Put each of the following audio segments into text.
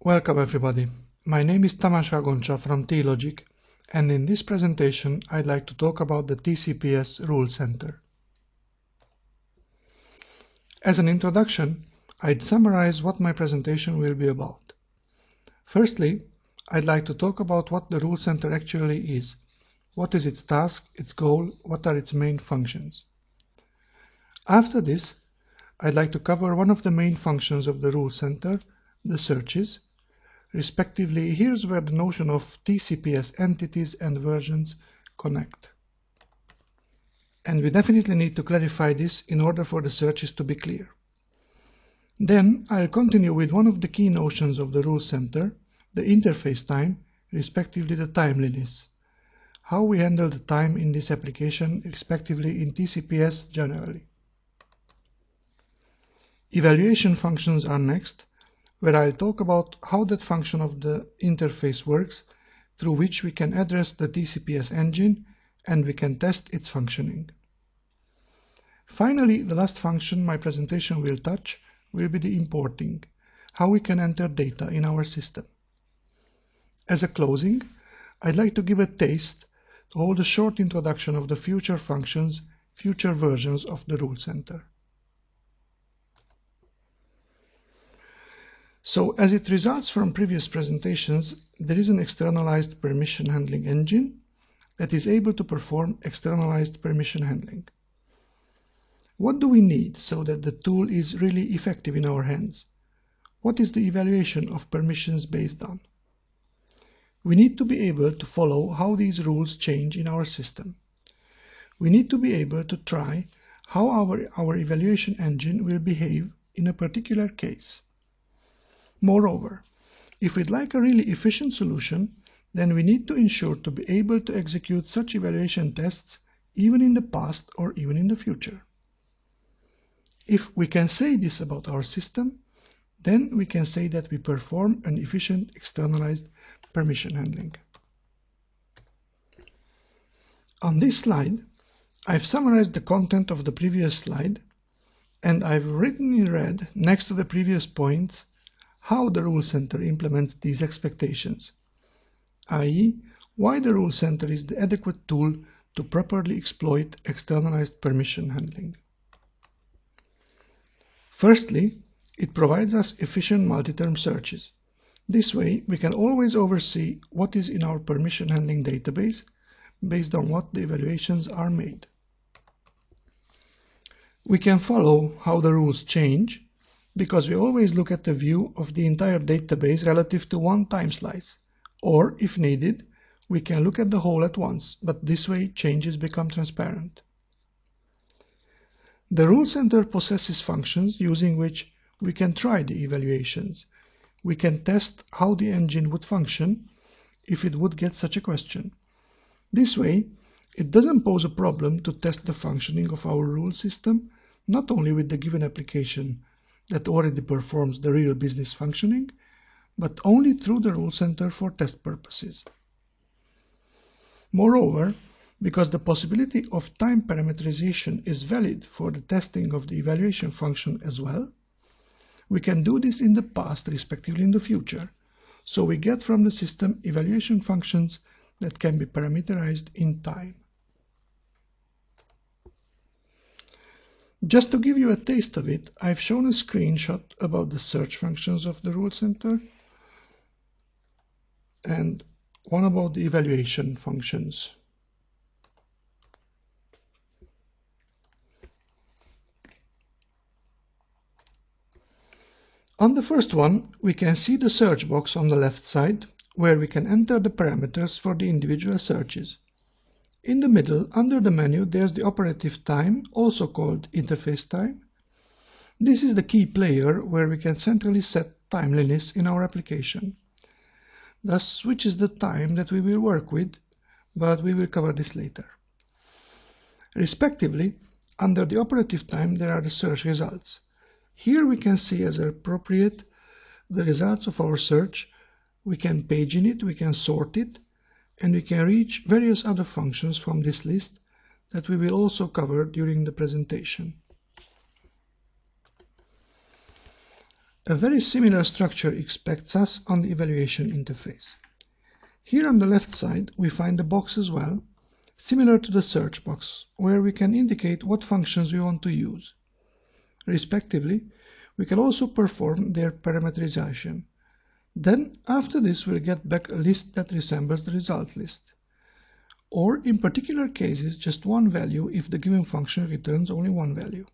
Welcome everybody. My name is Tamás Agoncha from T-Logic, and in this presentation I'd like to talk about the TCPS Rule Center. As an introduction, I'd summarize what my presentation will be about. Firstly, I'd like to talk about what the Rule Center actually is. What is its task, its goal, what are its main functions? After this, I'd like to cover one of the main functions of the Rule Center, the searches. Respectively, here's where the notion of TCPS entities and versions connect. And we definitely need to clarify this in order for the searches to be clear. Then I'll continue with one of the key notions of the Rule Center, the interface time, respectively the timeliness. How we handle the time in this application, respectively in TCPS generally. Evaluation functions are next, where I'll talk about how that function of the interface works, through which we can address the TCPS engine and we can test its functioning. Finally, the last function my presentation will touch will be the importing, how we can enter data in our system. As a closing, I'd like to give a taste to hold a short introduction of the future functions, future versions of the Rule Center. So, as it results from previous presentations, there is an externalized permission handling engine that is able to perform externalized permission handling. What do we need so that the tool is really effective in our hands? What is the evaluation of permissions based on? We need to be able to follow how these rules change in our system. We need to be able to try how our evaluation engine will behave in a particular case. Moreover, if we'd like a really efficient solution, then we need to ensure to be able to execute such evaluation tests even in the past or even in the future. If we can say this about our system, then we can say that we perform an efficient externalized permission handling. On this slide, I've summarized the content of the previous slide, and I've written in red next to the previous points how the Rule Center implements these expectations, i.e., why the Rule Center is the adequate tool to properly exploit externalized permission handling. Firstly, it provides us efficient multi-term searches. This way, we can always oversee what is in our permission handling database based on what the evaluations are made. We can follow how the rules change because we always look at the view of the entire database relative to one time slice, or, if needed, we can look at the whole at once, but this way changes become transparent. The Rule Center possesses functions using which we can try the evaluations. We can test how the engine would function if it would get such a question. This way, it doesn't pose a problem to test the functioning of our rule system, not only with the given application that already performs the real business functioning, but only through the Rule Center for test purposes. Moreover, because the possibility of time parameterization is valid for the testing of the evaluation function as well, we can do this in the past, respectively in the future, so we get from the system evaluation functions that can be parameterized in time. Just to give you a taste of it, I've shown a screenshot about the search functions of the Rule Center and one about the evaluation functions. On the first one, we can see the search box on the left side, where we can enter the parameters for the individual searches. In the middle, under the menu, there's the operative time, also called interface time. This is the key player where we can centrally set timeliness in our application. Thus, which is the time that we will work with, but we will cover this later. Respectively, under the operative time, there are the search results. Here we can see as appropriate the results of our search. We can pagine it, we can sort it, and we can reach various other functions from this list that we will also cover during the presentation. A very similar structure expects us on the evaluation interface. Here on the left side, we find a box as well, similar to the search box, where we can indicate what functions we want to use. Respectively, we can also perform their parameterization. Then, after this, we'll get back a list that resembles the result list. Or, in particular cases, just one value if the given function returns only one value.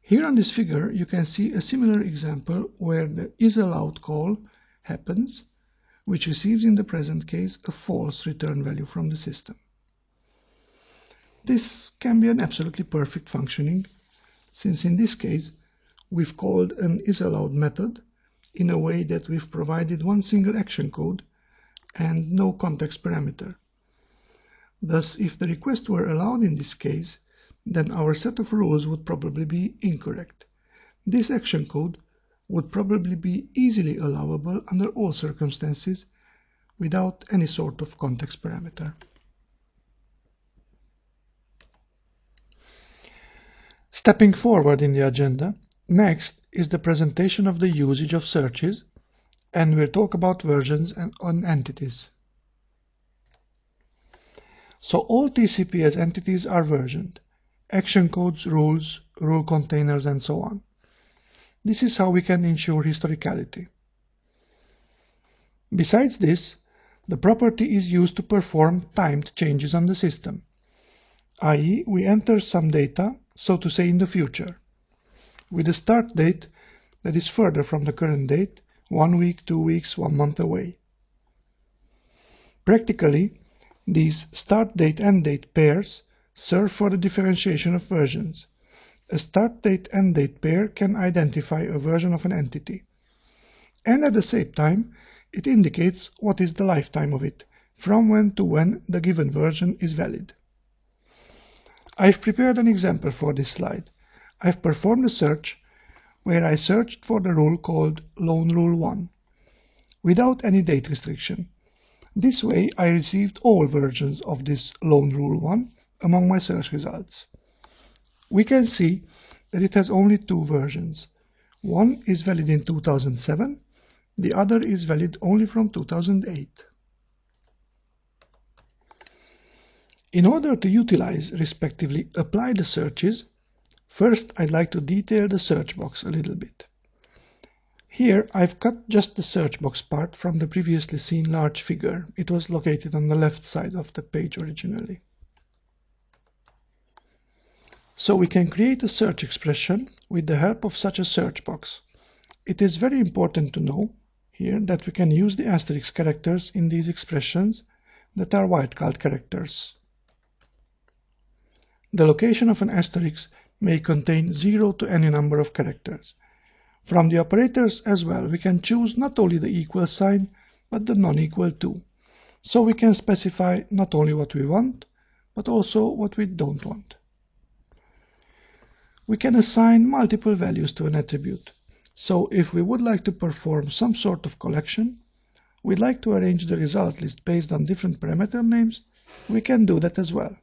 Here on this figure, you can see a similar example where the isAllowed call happens, which receives in the present case a false return value from the system. This can be an absolutely perfect functioning, since in this case, we've called an isAllowed method in a way that we've provided one single action code and no context parameter. Thus, if the request were allowed in this case, then our set of rules would probably be incorrect. This action code would probably be easily allowable under all circumstances without any sort of context parameter. Stepping forward in the agenda, next is the presentation of the usage of searches, and we'll talk about versions and on entities. So all TCPS entities are versioned. Action codes, rules, rule containers, and so on. This is how we can ensure historicality. Besides this, the property is used to perform timed changes on the system, i.e., we enter some data, so to say in the future, with a start date that is further from the current date, 1 week, 2 weeks, 1 month away. Practically, these start date end date pairs serve for the differentiation of versions. A start date end date pair can identify a version of an entity, and at the same time it indicates what is the lifetime of it, from when to when the given version is valid. I've prepared an example for this slide. I've performed a search where I searched for the rule called Loan Rule 1 without any date restriction. This way I received all versions of this Loan Rule 1 among my search results. We can see that it has only 2 versions. One is valid in 2007, the other is valid only from 2008. In order to utilize, respectively, apply the searches, first I'd like to detail the search box a little bit. Here I've cut just the search box part from the previously seen large figure. It was located on the left side of the page originally. So we can create a search expression with the help of such a search box. It is very important to know here that we can use the asterisk characters in these expressions that are wildcard characters. The location of an asterisk may contain 0 to any number of characters. From the operators as well, we can choose not only the equal sign, but the non-equal to. So we can specify not only what we want, but also what we don't want. We can assign multiple values to an attribute. So if we would like to perform some sort of collection, we'd like to arrange the result list based on different parameter names, we can do that as well.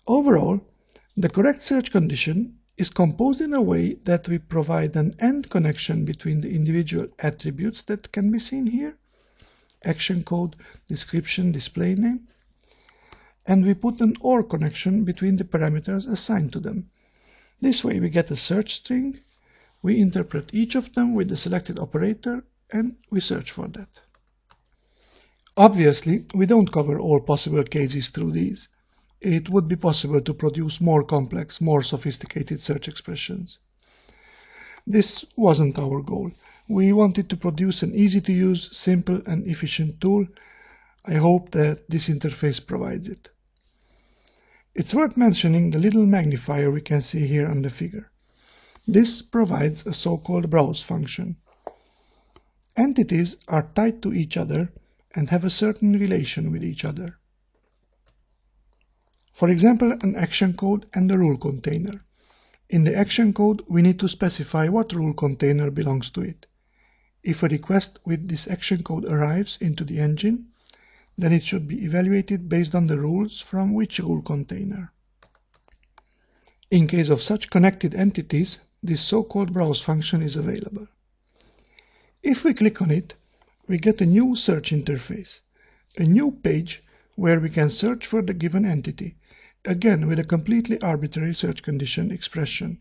Overall, the correct search condition is composed in a way that we provide an AND connection between the individual attributes that can be seen here, action code, description, display name, and we put an OR connection between the parameters assigned to them. This way we get a search string, we interpret each of them with the selected operator, and we search for that. Obviously, we don't cover all possible cases through these. It would be possible to produce more complex, more sophisticated search expressions. This wasn't our goal. We wanted to produce an easy-to-use, simple and efficient tool. I hope that this interface provides it. It's worth mentioning the little magnifier we can see here on the figure. This provides a so-called browse function. Entities are tied to each other and have a certain relation with each other. For example, an action code and a rule container. In the action code, we need to specify what rule container belongs to it. If a request with this action code arrives into the engine, then it should be evaluated based on the rules from which rule container. In case of such connected entities, this so-called browse function is available. If we click on it, we get a new search interface, a new page where we can search for the given entity, again with a completely arbitrary search condition expression.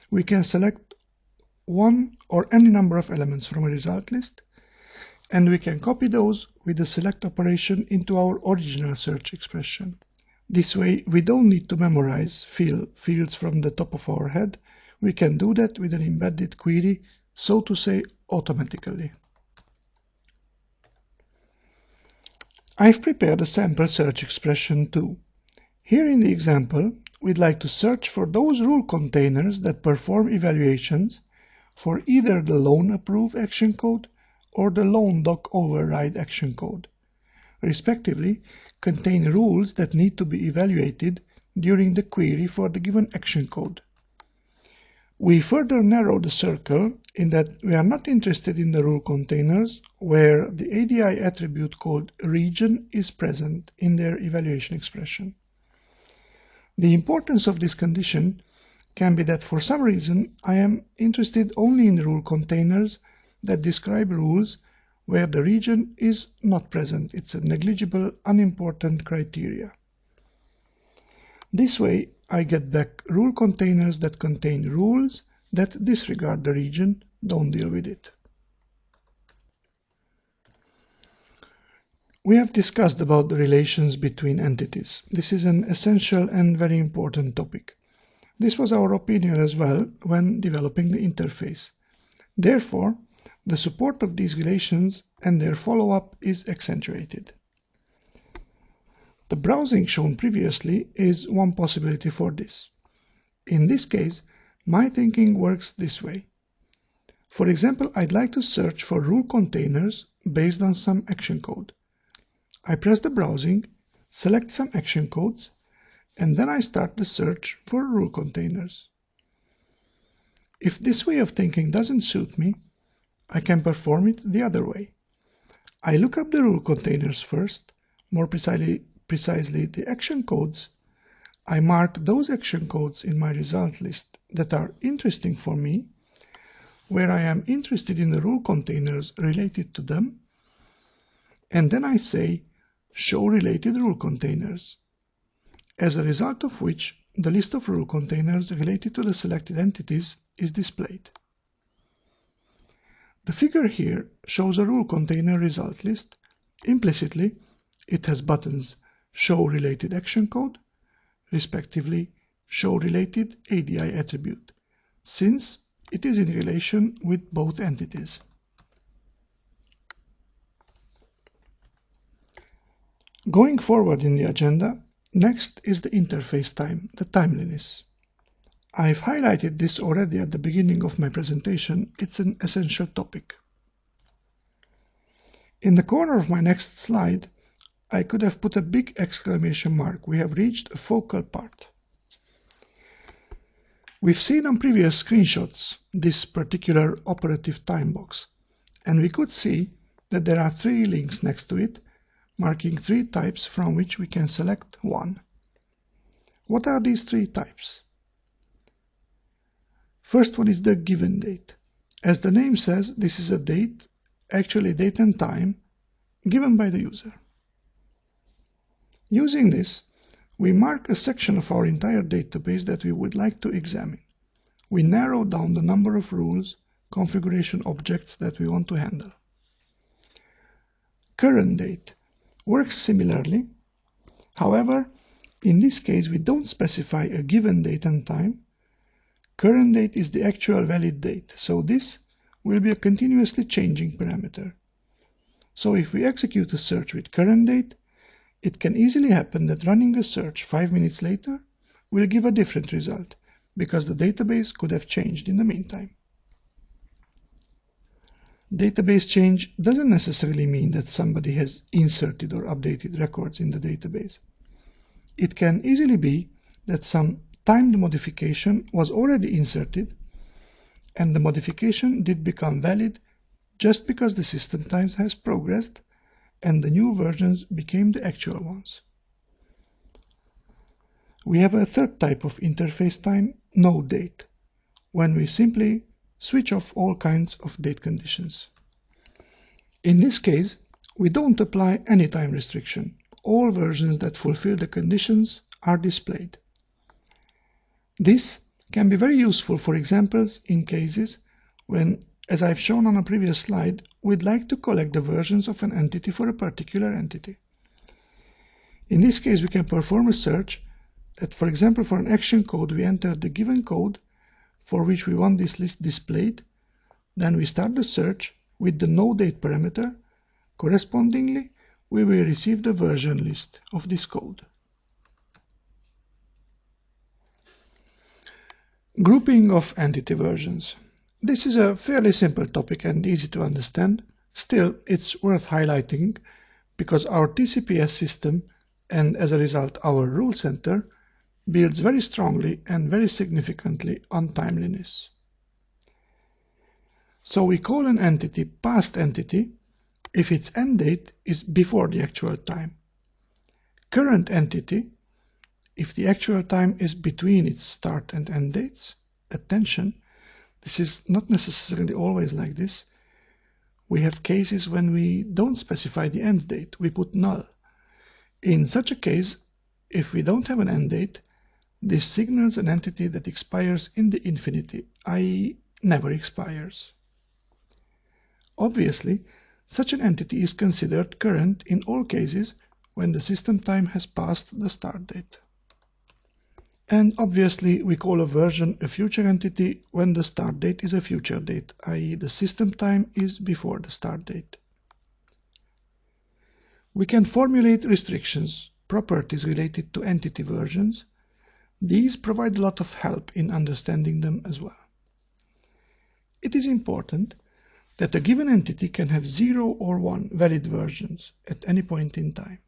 We can select one or any number of elements from a result list, and we can copy those with the select operation into our original search expression. This way, we don't need to memorize fields from the top of our head. We can do that with an embedded query, so to say, automatically. I've prepared a sample search expression too. Here in the example, we'd like to search for those rule containers that perform evaluations for either the loan approve action code or the loan doc override action code, respectively, contain rules that need to be evaluated during the query for the given action code. We further narrow the circle in that we are not interested in the rule containers where the ADI attribute called region is present in their evaluation expression. The importance of this condition can be that for some reason I am interested only in rule containers that describe rules where the region is not present. It's a negligible, unimportant criteria. This way, I get back rule containers that contain rules that disregard the region, don't deal with it. We have discussed about the relations between entities. This is an essential and very important topic. This was our opinion as well when developing the interface. Therefore, the support of these relations and their follow-up is accentuated. The browsing shown previously is one possibility for this. In this case, my thinking works this way. For example, I'd like to search for rule containers based on some action code. I press the browsing, select some action codes, and then I start the search for rule containers. If this way of thinking doesn't suit me, I can perform it the other way. I look up the rule containers first, more precisely the action codes. I mark those action codes in my result list that are interesting for me, where I am interested in the rule containers related to them, and then I say show related rule containers, as a result of which the list of rule containers related to the selected entities is displayed. The figure here shows a rule container result list. Implicitly, it has buttons show related action code, respectively show related ADI attribute, since it is in relation with both entities. Going forward in the agenda, next is the interface time, the timeliness. I've highlighted this already at the beginning of my presentation. It's an essential topic. In the corner of my next slide, I could have put a big exclamation mark. We have reached a focal part. We've seen on previous screenshots this particular operative time box, and we could see that there are 3 links next to it, marking 3 types from which we can select one. What are these 3 types? First one is the given date. As the name says, this is a date, actually date and time, given by the user. Using this, we mark a section of our entire database that we would like to examine. We narrow down the number of rules, configuration objects that we want to handle. Current date works similarly. However, in this case, we don't specify a given date and time. Current date is the actual valid date, so this will be a continuously changing parameter. So if we execute a search with current date, it can easily happen that running a search 5 minutes later will give a different result, because the database could have changed in the meantime. Database change doesn't necessarily mean that somebody has inserted or updated records in the database. It can easily be that some timed modification was already inserted, and the modification did become valid just because the system time has progressed and the new versions became the actual ones. We have a third type of interface time, no date. when we simply switch off all kinds of date conditions. In this case, we don't apply any time restriction. All versions that fulfill the conditions are displayed. This can be very useful for examples in cases when, as I've shown on a previous slide, we'd like to collect the versions of an entity for a particular entity. In this case, we can perform a search that, for example, for an action code, we enter the given code for which we want this list displayed. Then we start the search with the noDate parameter. Correspondingly, we will receive the version list of this code. Grouping of entity versions. This is a fairly simple topic and easy to understand. Still, it's worth highlighting because our TCPS system, and as a result our rule center, builds very strongly and very significantly on timeliness. So we call an entity past entity if its end date is before the actual time. Current entity if the actual time is between its start and end dates. Attention, this is not necessarily always like this. We have cases when we don't specify the end date, we put null. In such a case, if we don't have an end date, this signals an entity that expires in the infinity, i.e. never expires. Obviously, such an entity is considered current in all cases when the system time has passed the start date. And obviously, we call a version a future entity when the start date is a future date, i.e. the system time is before the start date. We can formulate restrictions, properties related to entity versions. These provide a lot of help in understanding them as well. It is important that a given entity can have 0 or 1 valid versions at any point in time.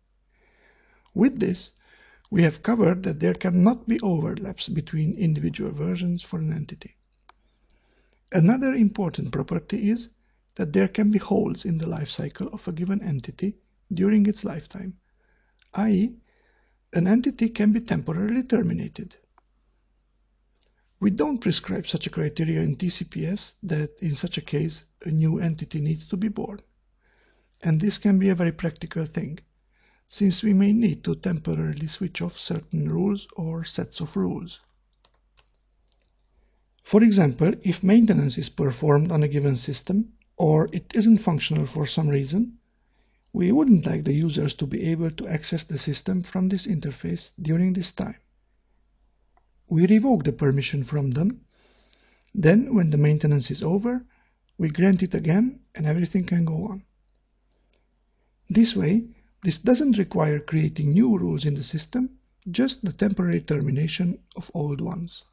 With this, we have covered that there cannot be overlaps between individual versions for an entity. Another important property is that there can be holes in the life cycle of a given entity during its lifetime, i.e., an entity can be temporarily terminated. We don't prescribe such a criteria in TCPS that in such a case a new entity needs to be born. And this can be a very practical thing, since we may need to temporarily switch off certain rules or sets of rules. For example, if maintenance is performed on a given system, or it isn't functional for some reason, we wouldn't like the users to be able to access the system from this interface during this time. We revoke the permission from them. Then, when the maintenance is over, we grant it again and everything can go on. This way, this doesn't require creating new rules in the system, just the temporary termination of old ones.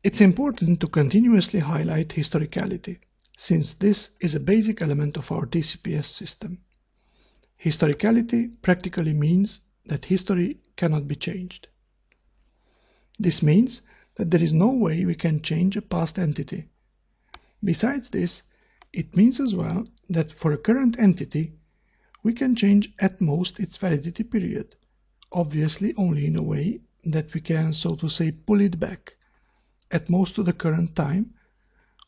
It's important to continuously highlight historicality, since this is a basic element of our TCPS system. Historicality practically means that history cannot be changed. This means that there is no way we can change a past entity. Besides this, it means as well that for a current entity, we can change at most its validity period, obviously only in a way that we can, so to say, pull it back, at most to the current time,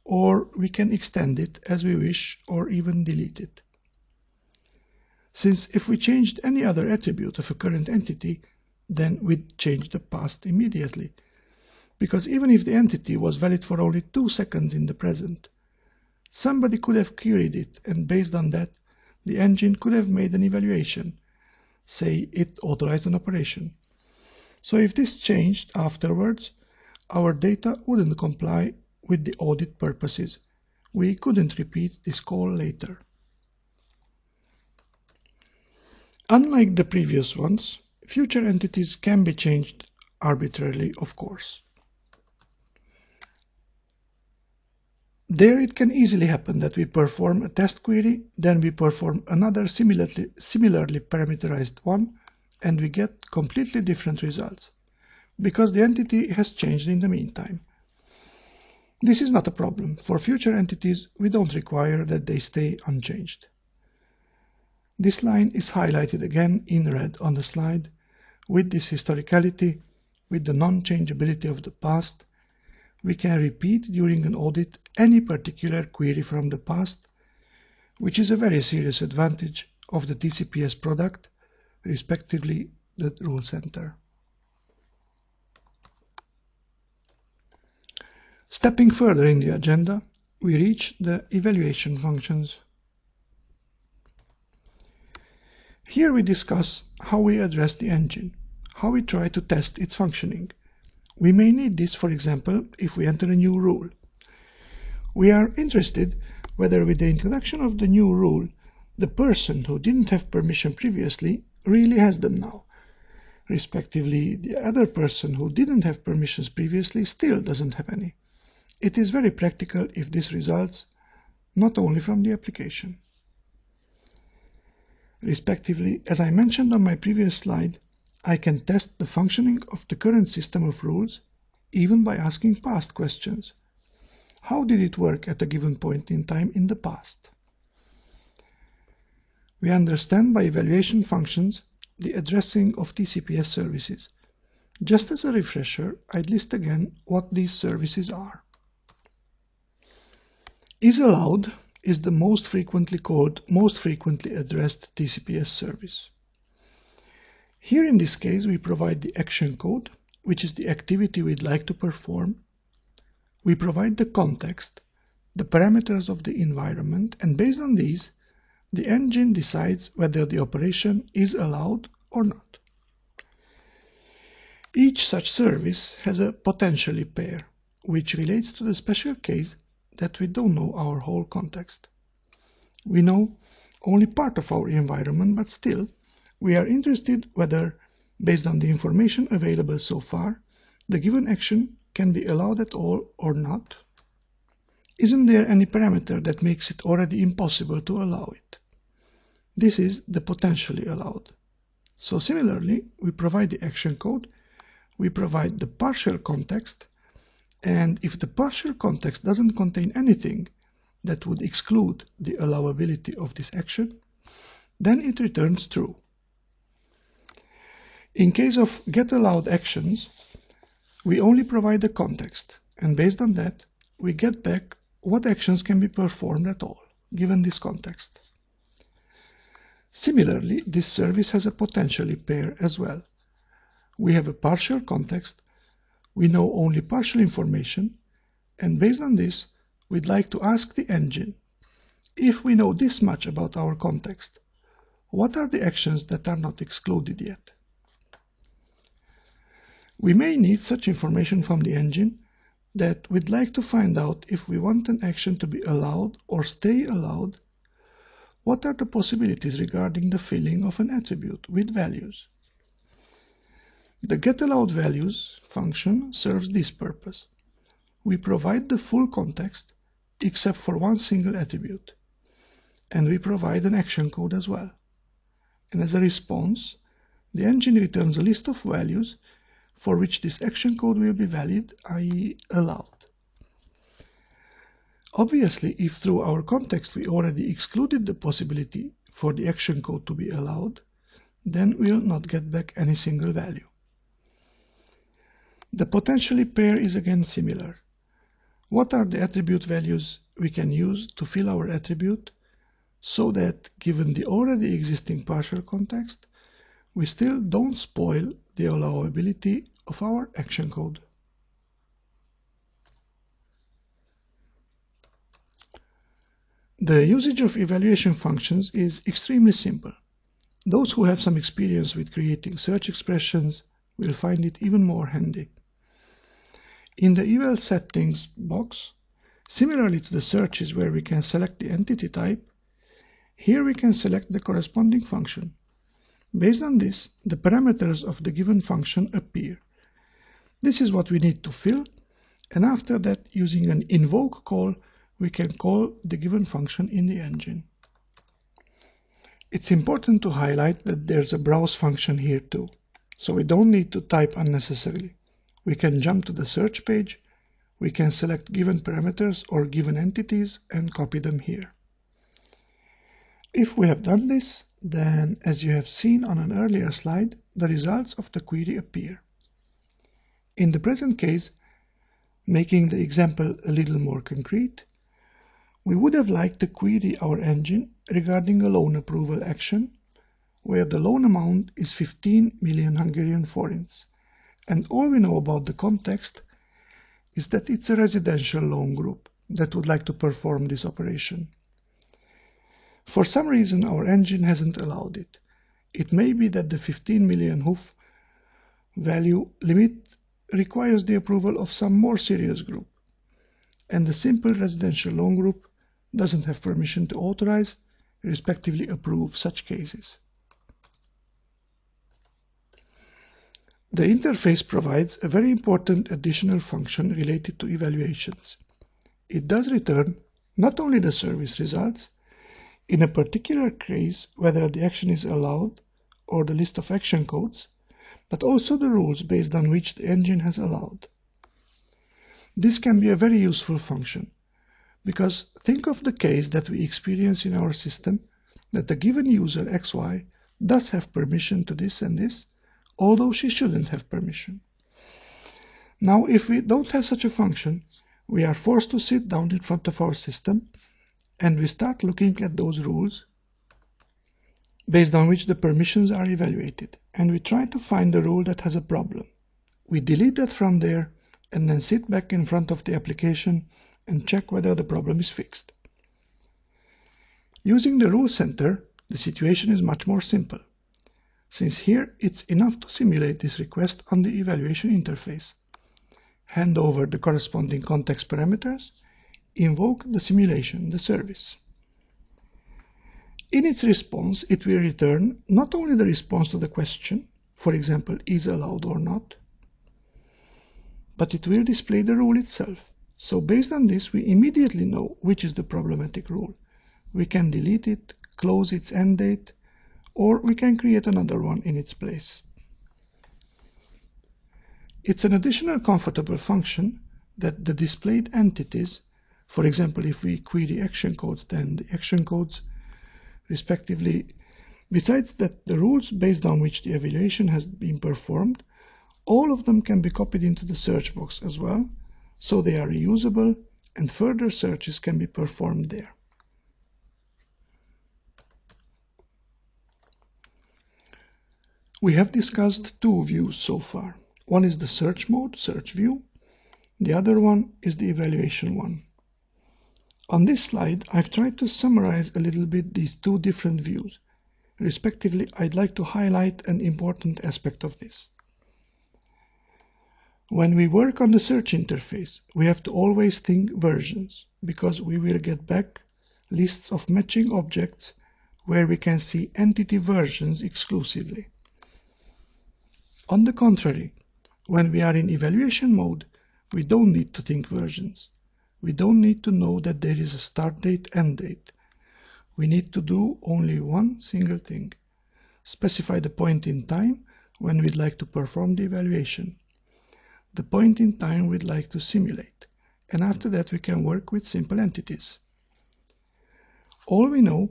or we can extend it as we wish or even delete it. Since if we changed any other attribute of a current entity, then we'd change the past immediately, because even if the entity was valid for only 2 seconds in the present, somebody could have queried it, and based on that, the engine could have made an evaluation. Say it authorized an operation. So if this changed afterwards, our data wouldn't comply with the audit purposes. We couldn't repeat this call later. Unlike the previous ones, future entities can be changed arbitrarily, of course. There it can easily happen that we perform a test query, then we perform another similarly parameterized one, and we get completely different results, because the entity has changed in the meantime. This is not a problem. For future entities, we don't require that they stay unchanged. This line is highlighted again in red on the slide with this historicality, with the non-changeability of the past, we can repeat during an audit any particular query from the past, which is a very serious advantage of the TCPS product, respectively the Rule Center. Stepping further in the agenda, we reach the evaluation functions. Here we discuss how we address the engine, how we try to test its functioning. We may need this, for example, if we enter a new rule. We are interested whether with the introduction of the new rule, the person who didn't have permission previously really has them now. Respectively, the other person who didn't have permissions previously still doesn't have any. It is very practical if this results not only from the application. Respectively, as I mentioned on my previous slide, I can test the functioning of the current system of rules even by asking past questions. How did it work at a given point in time in the past? We understand by evaluation functions the addressing of TCPS services. Just as a refresher, I'd list again what these services are. Is allowed is the most frequently called, most frequently addressed TCPS service. Here in this case we provide the action code, which is the activity we'd like to perform. We provide the context, the parameters of the environment, and based on these, the engine decides whether the operation is allowed or not. Each such service has a potentially pair, which relates to the special case that we don't know our whole context. We know only part of our environment, but still, we are interested whether, based on the information available so far, the given action can be allowed at all or not. Isn't there any parameter that makes it already impossible to allow it? This is the potentially allowed. So similarly, we provide the action code, we provide the partial context, and if the partial context doesn't contain anything that would exclude the allowability of this action, then it returns true. In case of getAllowed actions, we only provide the context, and based on that, we get back what actions can be performed at all, given this context. Similarly, this service has a potentially pair as well. We have a partial context, we know only partial information, and based on this, we'd like to ask the engine, if we know this much about our context, what are the actions that are not excluded yet? We may need such information from the engine that we'd like to find out if we want an action to be allowed or stay allowed. What are the possibilities regarding the filling of an attribute with values? The getAllowedValues function serves this purpose. We provide the full context except for one single attribute, and we provide an action code as well. And as a response, the engine returns a list of values for which this action code will be valid, i.e. allowed. Obviously, if through our context we already excluded the possibility for the action code to be allowed, then we'll not get back any single value. The potentially pair is again similar. What are the attribute values we can use to fill our attribute so that, given the already existing partial context, we still don't spoil the allowability of our action code? The usage of evaluation functions is extremely simple. Those who have some experience with creating search expressions will find it even more handy. In the eval settings box, similarly to the searches where we can select the entity type, here we can select the corresponding function. Based on this, the parameters of the given function appear. This is what we need to fill, and after that, using an invoke call, we can call the given function in the engine. It's important to highlight that there's a browse function here too, so we don't need to type unnecessarily. We can jump to the search page, we can select given parameters or given entities and copy them here. If we have done this, then as you have seen on an earlier slide, the results of the query appear. In the present case, making the example a little more concrete, we would have liked to query our engine regarding a loan approval action where the loan amount is 15 million Hungarian forints, and all we know about the context is that it's a residential loan group that would like to perform this operation. For some reason our engine hasn't allowed it. It may be that the 15 million HUF value limit requires the approval of some more serious group, and the simple residential loan group doesn't have permission to authorize, respectively approve such cases. The interface provides a very important additional function related to evaluations. It does return not only the service results, in a particular case whether the action is allowed or the list of action codes, but also the rules based on which the engine has allowed. This can be a very useful function, because think of the case that we experience in our system that a given user XY does have permission to this and this, although she shouldn't have permission. Now, if we don't have such a function, we are forced to sit down in front of our system and we start looking at those rules based on which the permissions are evaluated, and we try to find the rule that has a problem. We delete that from there and then sit back in front of the application and check whether the problem is fixed. Using the rule center, the situation is much more simple, since here it's enough to simulate this request on the evaluation interface, hand over the corresponding context parameters, invoke the simulation, the service. In its response, it will return not only the response to the question, for example, is allowed or not, but it will display the rule itself. So based on this, we immediately know which is the problematic rule. We can delete it, close its end date, or we can create another one in its place. It's an additional comfortable function that the displayed entities, for example, if we query action codes, then the action codes respectively, besides that the rules based on which the evaluation has been performed, all of them can be copied into the search box as well, so they are reusable and further searches can be performed there. We have discussed two views so far. One is the search mode, search view. The other one is the evaluation one. On this slide, I've tried to summarize a little bit these two different views. Respectively, I'd like to highlight an important aspect of this. When we work on the search interface, we have to always think versions, because we will get back lists of matching objects where we can see entity versions exclusively. On the contrary, when we are in evaluation mode, we don't need to think versions. We don't need to know that there is a start date, end date. We need to do only one single thing. Specify the point in time when we'd like to perform the evaluation, the point in time we'd like to simulate, and after that we can work with simple entities. All we know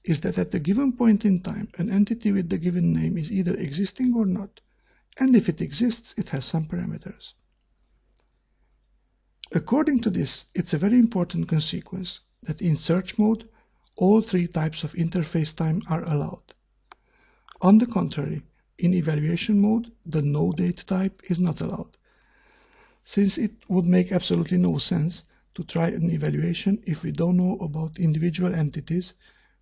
is that at a given point in time, an entity with the given name is either existing or not, and if it exists, it has some parameters. According to this, it's a very important consequence that in search mode, all three types of interface time are allowed. On the contrary, in evaluation mode, the no date type is not allowed, since it would make absolutely no sense to try an evaluation if we don't know about individual entities,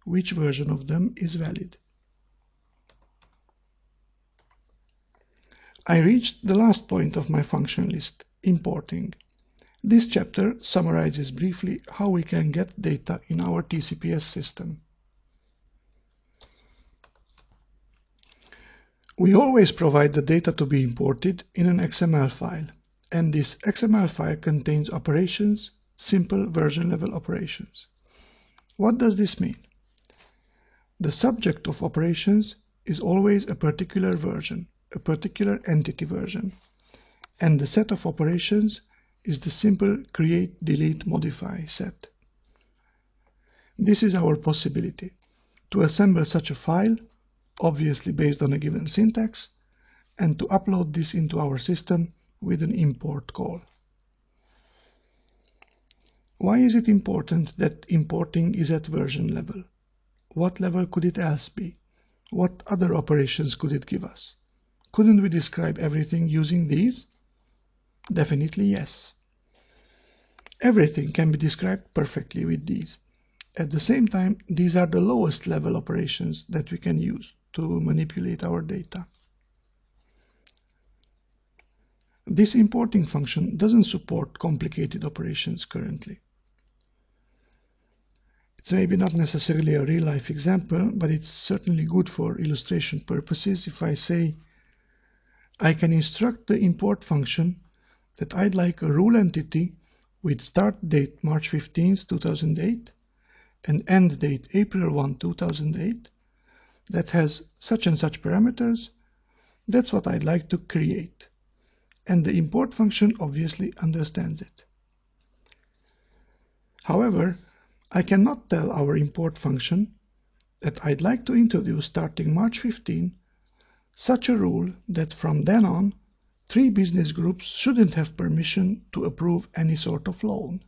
which version of them is valid. I reached the last point of my function list, importing. This chapter summarizes briefly how we can get data in our TCPS system. We always provide the data to be imported in an XML file, and this XML file contains operations, simple version-level operations. What does this mean? The subject of operations is always a particular version, a particular entity version, and the set of operations is the simple create, delete, modify set. This is our possibility to assemble such a file, obviously based on a given syntax, and to upload this into our system with an import call. Why is it important that importing is at version level? What level could it else be? What other operations could it give us? Couldn't we describe everything using these? Definitely yes. Everything can be described perfectly with these. At the same time, these are the lowest level operations that we can use to manipulate our data. This importing function doesn't support complicated operations currently. It's maybe not necessarily a real-life example, but it's certainly good for illustration purposes if I say I can instruct the import function that I'd like a rule entity with start date March 15, 2008 and end date April 1, 2008 that has such and such parameters. That's what I'd like to create. And the import function obviously understands it. However, I cannot tell our import function that I'd like to introduce starting March 15 such a rule that from then on 3 business groups shouldn't have permission to approve any sort of loan.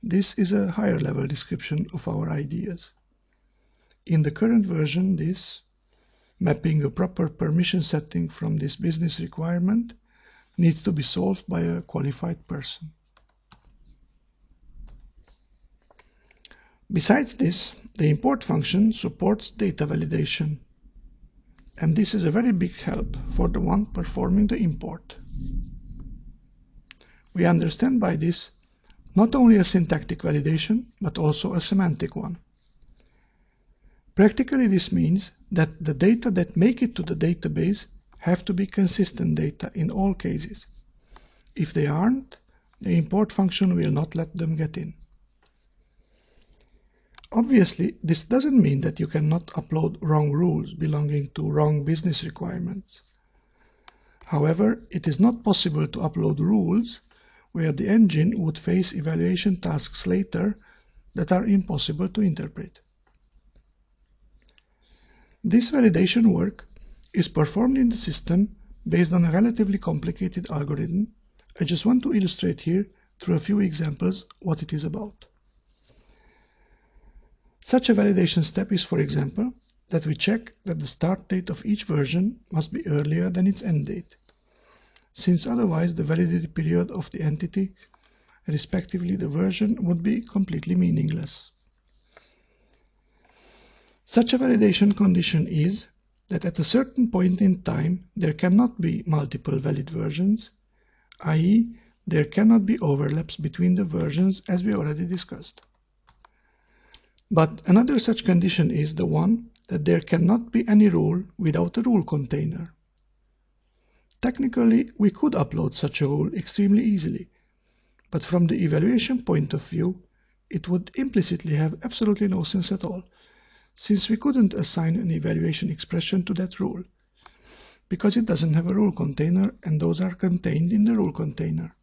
This is a higher level description of our ideas. In the current version, this, mapping a proper permission setting from this business requirement, needs to be solved by a qualified person. Besides this, the import function supports data validation, and this is a very big help for the one performing the import. We understand by this not only a syntactic validation, but also a semantic one. Practically, this means that the data that make it to the database have to be consistent data in all cases. If they aren't, the import function will not let them get in. Obviously, this doesn't mean that you cannot upload wrong rules belonging to wrong business requirements. However, it is not possible to upload rules where the engine would face evaluation tasks later that are impossible to interpret. This validation work is performed in the system based on a relatively complicated algorithm. I just want to illustrate here through a few examples what it is about. Such a validation step is, for example, that we check that the start date of each version must be earlier than its end date, since otherwise the validity period of the entity, respectively the version, would be completely meaningless. Such a validation condition is that at a certain point in time there cannot be multiple valid versions, i.e., there cannot be overlaps between the versions as we already discussed. But another such condition is the one that there cannot be any rule without a rule container. Technically, we could upload such a rule extremely easily, but from the evaluation point of view, it would implicitly have absolutely no sense at all, since we couldn't assign an evaluation expression to that rule, because it doesn't have a rule container and those are contained in the rule container.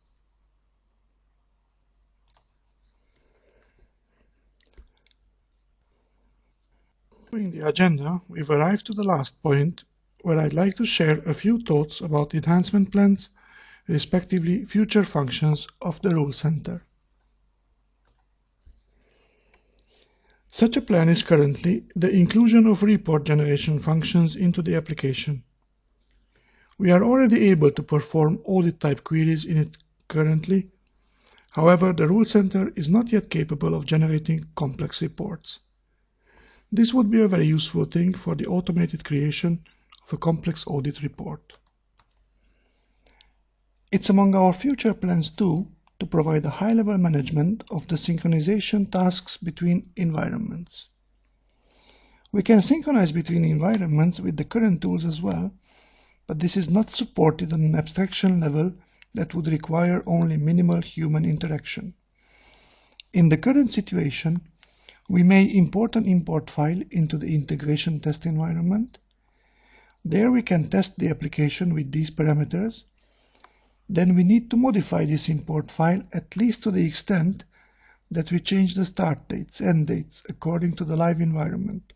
Following the agenda, we've arrived to the last point, where I'd like to share a few thoughts about enhancement plans, respectively future functions of the rule center. Such a plan is currently the inclusion of report generation functions into the application. We are already able to perform audit type queries in it currently. However, the rule center is not yet capable of generating complex reports. This would be a very useful thing for the automated creation of a complex audit report. It's among our future plans too to provide a high-level management of the synchronization tasks between environments. We can synchronize between environments with the current tools as well, but this is not supported on an abstraction level that would require only minimal human interaction. In the current situation, we may import an import file into the integration test environment. There we can test the application with these parameters. Then we need to modify this import file at least to the extent that we change the start dates, end dates according to the live environment,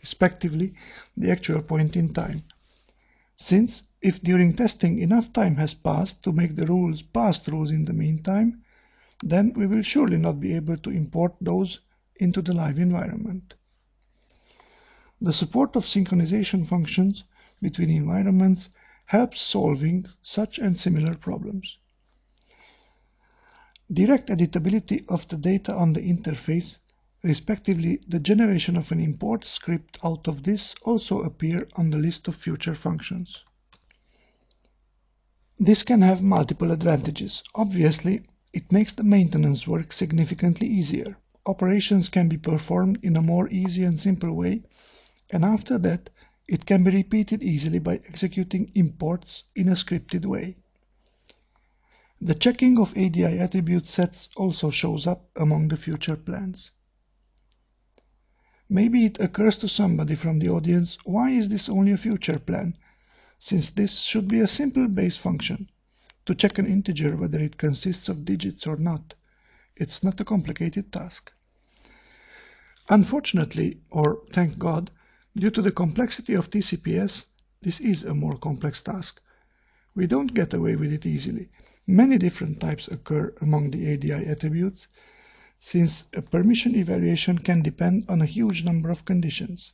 respectively the actual point in time. since if during testing enough time has passed to make the rules pass-throughs in the meantime, then we will surely not be able to import those into the live environment. The support of synchronization functions between environments helps solving such and similar problems. Direct editability of the data on the interface, respectively the generation of an import script out of this, also appear on the list of future functions. This can have multiple advantages. Obviously, it makes the maintenance work significantly easier. Operations can be performed in a more easy and simple way, and after that, it can be repeated easily by executing imports in a scripted way. The checking of ADI attribute sets also shows up among the future plans. Maybe it occurs to somebody from the audience, why is this only a future plan, since this should be a simple base function, to check an integer whether it consists of digits or not. It's not a complicated task. Unfortunately, or thank God, due to the complexity of TCPS, this is a more complex task. We don't get away with it easily. Many different types occur among the ADI attributes, since a permission evaluation can depend on a huge number of conditions.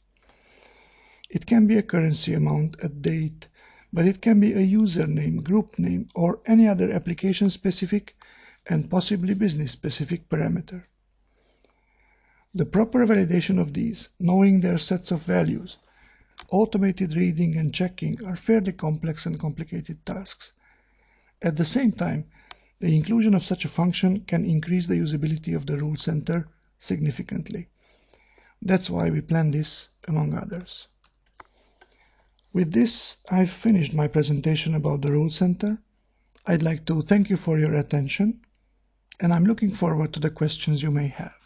It can be a currency amount, a date, but it can be a username, group name, or any other application-specific and possibly business-specific parameter. The proper validation of these, knowing their sets of values, automated reading and checking are fairly complex and complicated tasks. At the same time, the inclusion of such a function can increase the usability of the rule center significantly. That's why we plan this, among others. With this, I've finished my presentation about the rule center. I'd like to thank you for your attention, and I'm looking forward to the questions you may have.